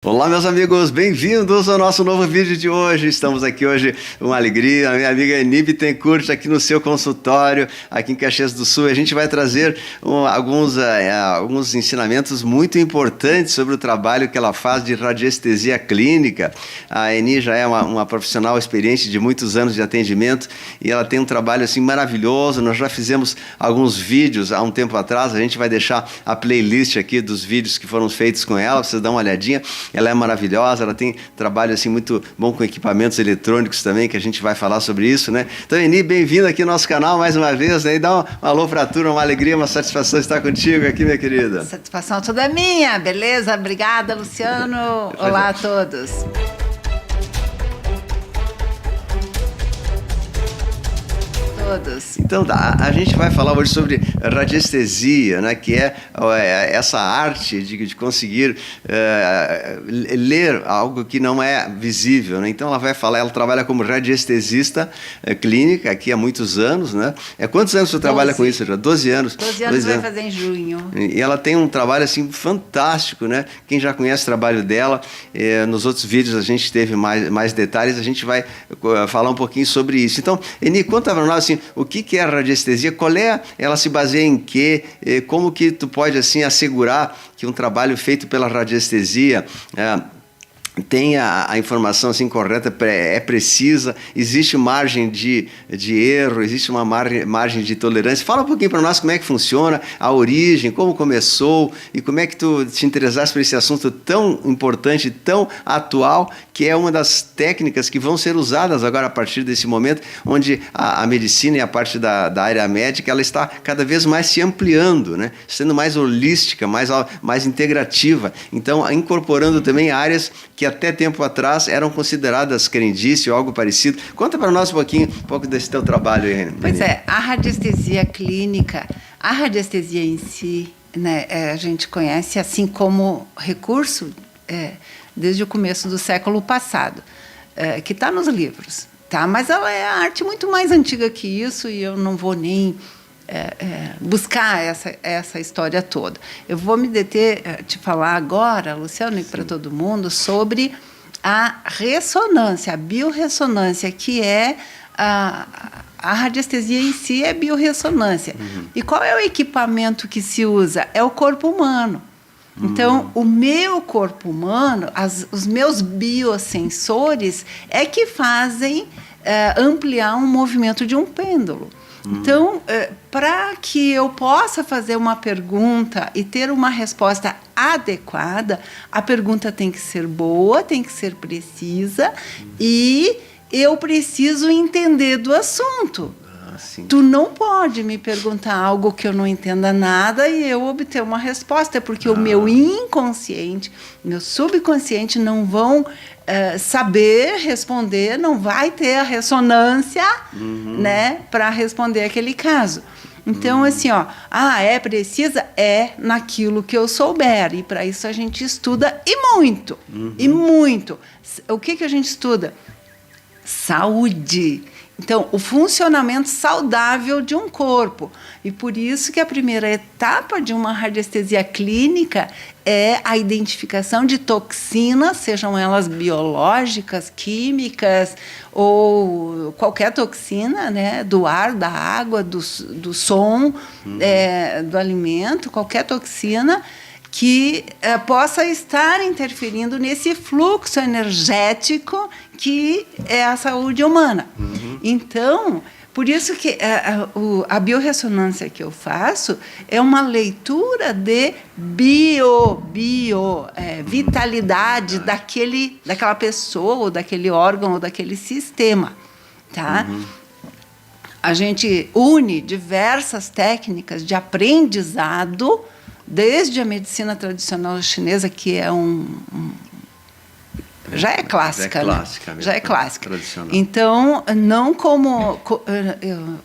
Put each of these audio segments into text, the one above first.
Olá, meus amigos, bem-vindos ao nosso novo vídeo de hoje. Estamos aqui hoje, uma alegria, a minha amiga Eni Bittencourt aqui no seu consultório, aqui em Caxias do Sul. A gente vai trazer alguns ensinamentos muito importantes sobre o trabalho que ela faz de radiestesia clínica. A Eni já é uma profissional experiente de muitos anos de atendimento e ela tem um trabalho assim maravilhoso. Nós já fizemos alguns vídeos há um tempo atrás, a gente vai deixar a playlist aqui dos vídeos que foram feitos com ela, vocês dão uma olhadinha. Ela é maravilhosa, ela tem trabalho assim muito bom com equipamentos eletrônicos também, que a gente vai falar sobre isso, né? Então, Eni, bem-vinda aqui no nosso canal mais uma vez, né? E dá um alô pra turma, uma alegria, uma satisfação estar contigo aqui, minha querida. Satisfação toda é minha, beleza? Obrigada, Luciano. Olá a todos. Então, a gente vai falar hoje sobre radiestesia, né, que é essa arte de conseguir ler algo que não é visível, né? Então, ela trabalha como radiestesista clínica aqui há muitos anos, né? Quantos anos você trabalha com isso? Já 12 anos. 12 anos vai fazer em junho. E ela tem um trabalho assim fantástico, né? Quem já conhece o trabalho dela, nos outros vídeos a gente teve mais detalhes, a gente vai falar um pouquinho sobre isso. Então, Eni, conta para nós assim, o que é a radiestesia? Ela se baseia em quê? Como que tu pode assim assegurar que um trabalho feito pela radiestesia tem a informação assim correta, é precisa, existe margem de erro, existe uma margem de tolerância? Fala um pouquinho para nós como é que funciona, a origem, como começou e como é que tu te interessaste por esse assunto tão importante, tão atual, que é uma das técnicas que vão ser usadas agora a partir desse momento, onde a medicina e a parte da área médica, ela está cada vez mais se ampliando, né? Sendo mais holística, mais integrativa, então incorporando também áreas que até tempo atrás eram consideradas crendice ou algo parecido. Conta para nós um pouco desse teu trabalho, Eni. Pois é, a radiestesia clínica, a radiestesia em si, né, a gente conhece assim como recurso desde o começo do século passado, que está nos livros, tá? Mas ela é a arte muito mais antiga que isso e eu não vou nem buscar essa história toda. Eu vou me deter, te falar agora, Luciano, e para todo mundo, sobre a ressonância, a biorressonância, que é a radiestesia em si é biorressonância. E qual é o equipamento que se usa? É o corpo humano. Então, o meu corpo humano, os meus biosensores é que fazem ampliar um movimento de um pêndulo. Então, para que eu possa fazer uma pergunta e ter uma resposta adequada, a pergunta tem que ser boa, tem que ser precisa e eu preciso entender do assunto. Tu não pode me perguntar algo que eu não entenda nada e eu obter uma resposta, porque o meu inconsciente, meu subconsciente não vão saber responder, não vai ter a ressonância, né, para responder aquele caso. Então, assim, precisa? Naquilo que eu souber. E para isso a gente estuda e muito. E muito. O que a gente estuda? Saúde. Então, o funcionamento saudável de um corpo. E por isso que a primeira etapa de uma radiestesia clínica é a identificação de toxinas, sejam elas biológicas, químicas ou qualquer toxina, né, do ar, da água, do som, do alimento, qualquer toxina que possa estar interferindo nesse fluxo energético que é a saúde humana. Então, por isso que a biorressonância que eu faço é uma leitura de vitalidade daquela pessoa, ou daquele órgão, ou daquele sistema. Tá? A gente une diversas técnicas de aprendizado, desde a medicina tradicional chinesa, que é já é clássica, né? Já é clássica. Tradicional. Então, não como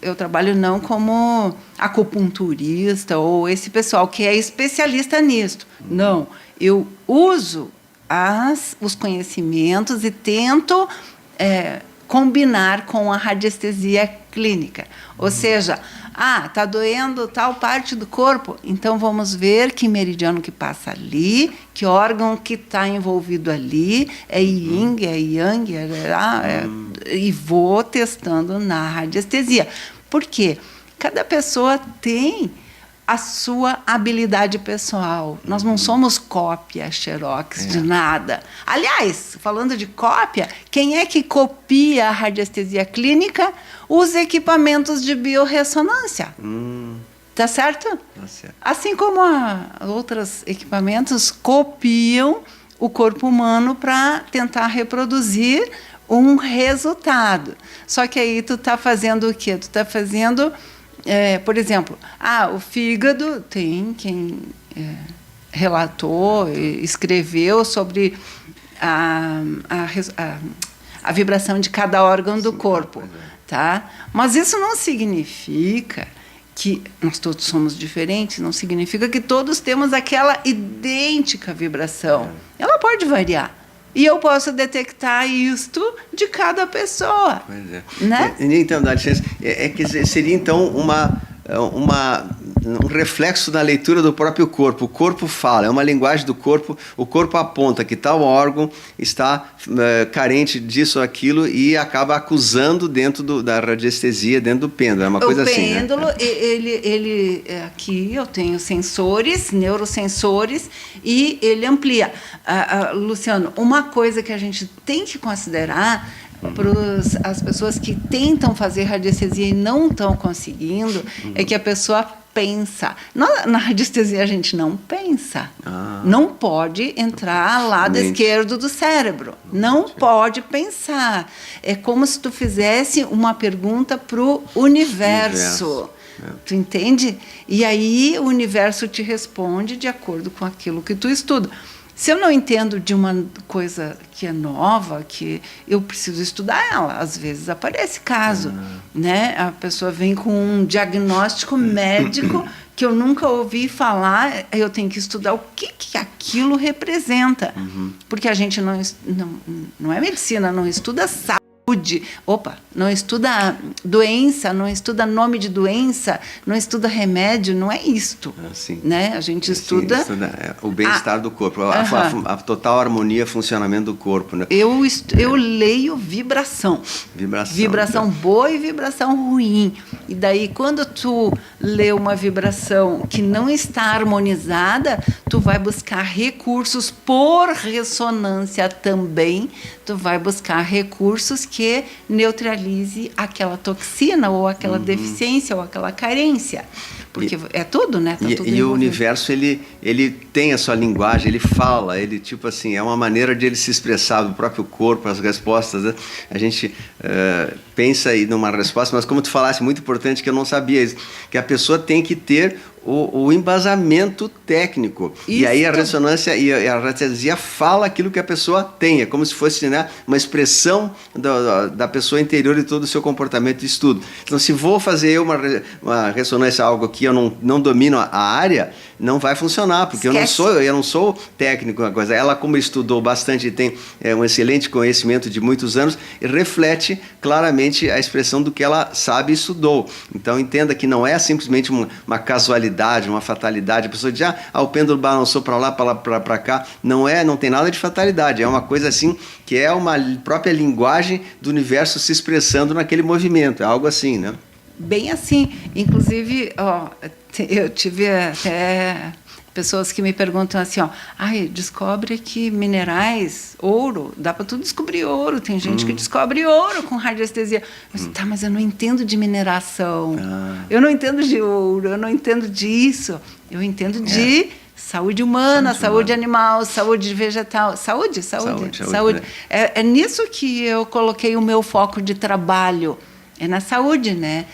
eu trabalho não como acupunturista ou esse pessoal que é especialista nisso. Não, eu uso os conhecimentos e tento combinar com a radiestesia clínica. Ou seja, tá doendo tal parte do corpo, então vamos ver que meridiano que passa ali, que órgão que está envolvido ali, é yin, é yang, e vou testando na radiestesia. Por quê? Cada pessoa tem a sua habilidade pessoal. Nós não somos cópia, xerox de nada. Aliás, falando de cópia, quem é que copia a radiestesia clínica? Os equipamentos de biorressonância. Tá certo? Tá certo. Assim como outros equipamentos copiam o corpo humano para tentar reproduzir um resultado. Só que aí tu tá fazendo o quê? Tu tá fazendo... por exemplo, o fígado tem quem relatou, escreveu sobre a vibração de cada órgão do corpo, tá? Mas isso não significa que nós todos somos diferentes, não significa que todos temos aquela idêntica vibração. Ela pode variar. E eu posso detectar isto de cada pessoa. Pois é. Né? Então, dá licença, que seria então um reflexo da leitura do próprio corpo. O corpo fala, é uma linguagem do corpo, o corpo aponta que tal órgão está carente disso ou aquilo e acaba acusando dentro da radiestesia, dentro do pêndulo. É uma coisa assim. O pêndulo, aqui eu tenho sensores, neurosensores, e ele amplia. Luciano, uma coisa que a gente tem que considerar para as pessoas que tentam fazer radiestesia e não estão conseguindo, é que a pessoa pensa. Na radiestesia a gente não pensa. Não pode entrar ao lado esquerdo do cérebro. Não pode pensar. É como se tu fizesse uma pergunta para o universo. Tu entende? E aí o universo te responde de acordo com aquilo que tu estuda. Se eu não entendo de uma coisa que é nova, que eu preciso estudar ela, às vezes aparece caso, né? A pessoa vem com um diagnóstico médico que eu nunca ouvi falar, eu tenho que estudar o que aquilo representa. Porque a gente não é medicina, não estuda saúde. Não estuda doença, não estuda nome de doença, não estuda remédio, não é isto. Né? A gente estuda o bem-estar do corpo, a total harmonia, funcionamento do corpo. Né? Eu leio vibração. Vibração boa e vibração ruim. E daí, quando tu lê uma vibração que não está harmonizada, tu vai buscar recursos por ressonância também, tu vai buscar recursos que neutralize aquela toxina ou aquela deficiência ou aquela carência. Porque é tudo, né? Tá tudo e o universo, ele tem a sua linguagem, ele fala, ele tipo assim, é uma maneira de ele se expressar do próprio corpo, as respostas, né? A gente pensa aí numa resposta, mas como tu falaste, muito importante que eu não sabia isso, que a pessoa tem que ter o embasamento técnico. Isso. E aí a ressonância e a radiestesia fala aquilo que a pessoa tem. É como se fosse, né, uma expressão da pessoa interior e todo o seu comportamento e estudo. Então, se vou fazer uma ressonância, algo que eu não domino a área, não vai funcionar, porque eu não sou técnico. Coisa. Ela, como estudou bastante e tem um excelente conhecimento de muitos anos, reflete claramente a expressão do que ela sabe e estudou. Então, entenda que não é simplesmente uma casualidade, uma fatalidade. A pessoa diz, o pêndulo balançou para lá, para cá. Não tem nada de fatalidade. É uma coisa assim, que é uma própria linguagem do universo se expressando naquele movimento. É algo assim, né? Bem assim. Inclusive, eu tive até pessoas que me perguntam assim, descobre que minerais, ouro, dá para tu descobrir ouro. Tem gente que descobre ouro com radiestesia. Mas eu não entendo de mineração. Eu não entendo de ouro, eu não entendo disso. Eu entendo de saúde humana, saúde animal, saúde vegetal. Saúde. É nisso que eu coloquei o meu foco de trabalho. É na saúde, né?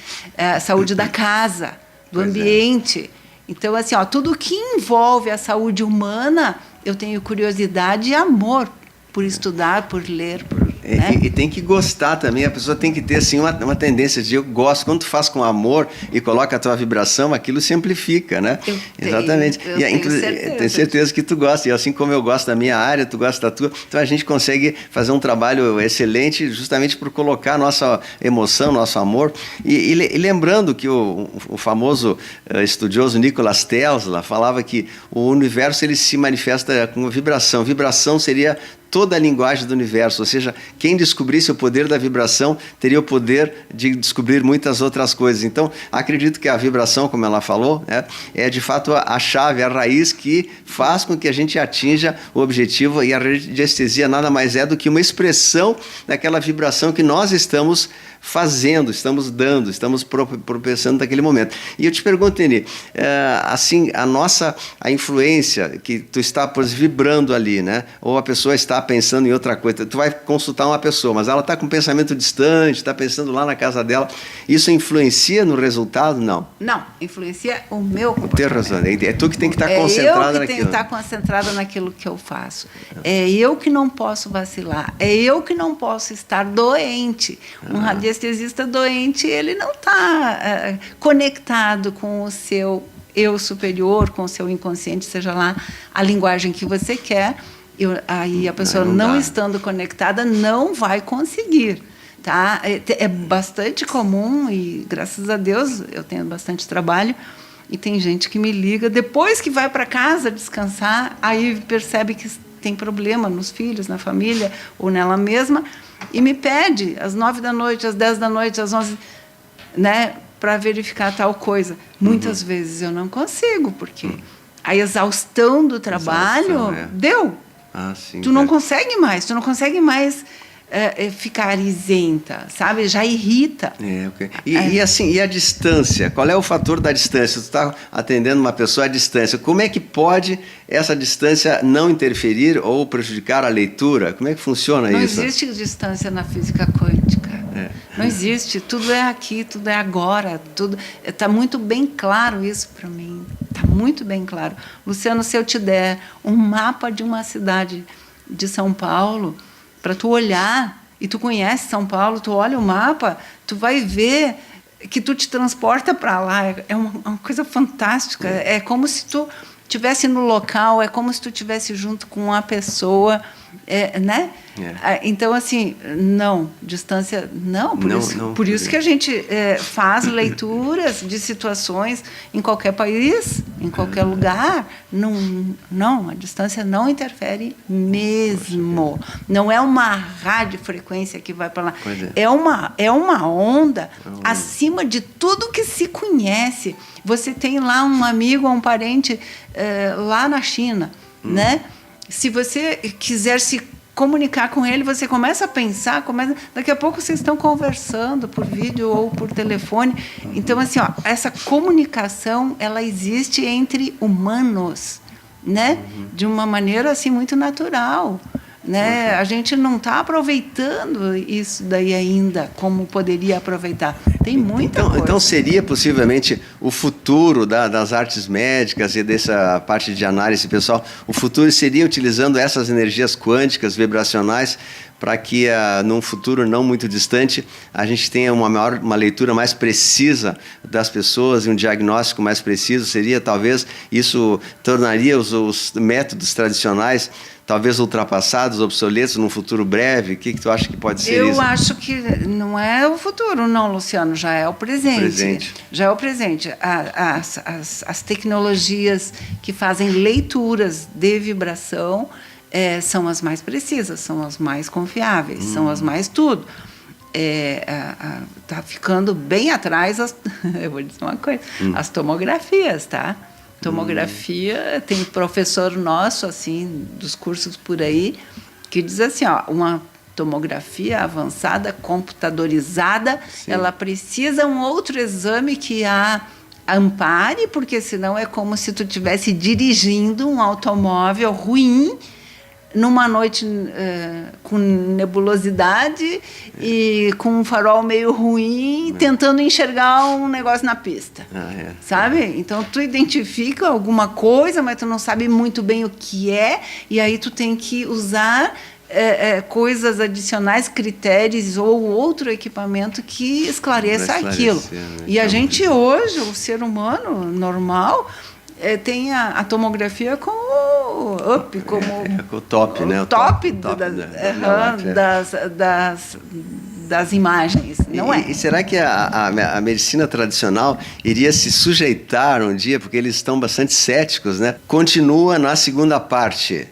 Saúde da casa, do ambiente. Então, assim, tudo que envolve a saúde humana, eu tenho curiosidade e amor por estudar, por ler, por né? E tem que gostar também, a pessoa tem que ter assim, uma tendência de eu gosto. Quando tu faz com amor e coloca a tua vibração, aquilo se amplifica, né? Exatamente. Eu tenho certeza que tu gosta. E assim como eu gosto da minha área, tu gosta da tua, então a gente consegue fazer um trabalho excelente justamente por colocar a nossa emoção, nosso amor. E lembrando que o famoso estudioso Nikola Tesla falava que o universo ele se manifesta com vibração. Vibração seria toda a linguagem do universo, ou seja, quem descobrisse o poder da vibração teria o poder de descobrir muitas outras coisas. Então, acredito que a vibração, como ela falou, né, é de fato a chave, a raiz que faz com que a gente atinja o objetivo, e a radiestesia nada mais é do que uma expressão daquela vibração que nós estamos fazendo, estamos dando, estamos propensando naquele momento. E eu te pergunto, Eni, assim, a influência que tu está vibrando ali, né? Ou a pessoa está pensando em outra coisa, tu vai consultar uma pessoa, mas ela está com um pensamento distante, está pensando lá na casa dela, isso influencia no resultado? Não. Não, influencia o meu comportamento. Tem razão, é tu que tem que estar concentrada naquilo. É eu que tenho que estar concentrada naquilo que eu faço. É eu que não posso vacilar, é eu que não posso estar doente. Um radiestesista doente, ele não está conectado com o seu eu superior, com o seu inconsciente, seja lá a linguagem que você quer. Aí a pessoa não estando conectada não vai conseguir. Tá? É bastante comum e, graças a Deus, eu tenho bastante trabalho e tem gente que me liga depois que vai para casa descansar, aí percebe que tem problema nos filhos, na família ou nela mesma e me pede às 9 da noite, às 10 da noite, às 11, né, para verificar tal coisa. Muitas vezes eu não consigo, porque a exaustão do trabalho deu. Sim, tu não consegue mais ficar isenta, sabe? Já irrita. Okay. E assim, e a distância? Qual é o fator da distância? Tu está atendendo uma pessoa à distância. Como é que pode essa distância não interferir ou prejudicar a leitura? Como é que funciona isso? Não existe distância na física quântica. Não existe. Tudo é aqui, tudo é agora. Tudo está muito bem claro isso para mim. Está muito bem claro. Luciano, se eu te der um mapa de uma cidade de São Paulo, para tu olhar, e tu conhece São Paulo, tu olha o mapa, tu vai ver que tu te transporta para lá. É uma coisa fantástica. É como se tu estivesse no local, é como se tu estivesse junto com uma pessoa, né? Então, assim, não, distância, não. Por isso que a gente faz leituras de situações em qualquer país, em qualquer lugar. Não, a distância não interfere mesmo. Não é uma radiofrequência que vai para lá. É uma onda acima de tudo que se conhece. Você tem lá um amigo ou um parente lá na China, né? Se você quiser se comunicar com ele, você começa a pensar, daqui a pouco vocês estão conversando por vídeo ou por telefone. Então, assim, essa comunicação, ela existe entre humanos, né? De uma maneira assim muito natural, né? A gente não está aproveitando isso daí ainda como poderia aproveitar. Tem muita coisa. Então seria possivelmente o futuro das artes médicas e dessa parte de análise pessoal, o futuro seria utilizando essas energias quânticas, vibracionais, para que num futuro não muito distante a gente tenha uma leitura mais precisa das pessoas e um diagnóstico mais preciso. Seria, talvez, isso tornaria os métodos tradicionais talvez ultrapassados, obsoletos num futuro breve? O que tu acha que pode ser isso? Eu acho que não é o futuro, não, Luciano, já é o presente. Já é o presente. As tecnologias que fazem leituras de vibração são as mais precisas, são as mais confiáveis, são as mais tudo. Tá ficando bem atrás, eu vou dizer uma coisa, as tomografias, tá? Tomografia, tem professor nosso, assim, dos cursos por aí, que diz assim, uma tomografia avançada, computadorizada, ela precisa um outro exame que a ampare, porque senão é como se tu estivesse dirigindo um automóvel ruim, numa noite com nebulosidade e com um farol meio ruim, tentando enxergar um negócio na pista. Sabe? Então, tu identifica alguma coisa, mas tu não sabe muito bem o que é, e aí tu tem que usar coisas adicionais, critérios ou outro equipamento que esclareça aquilo. Né? E a gente hoje, o ser humano normal, tem a tomografia com o UP, como com o top, né? O top das imagens, não é? E será que a medicina tradicional iria se sujeitar um dia, porque eles estão bastante céticos, né? Continua na segunda parte.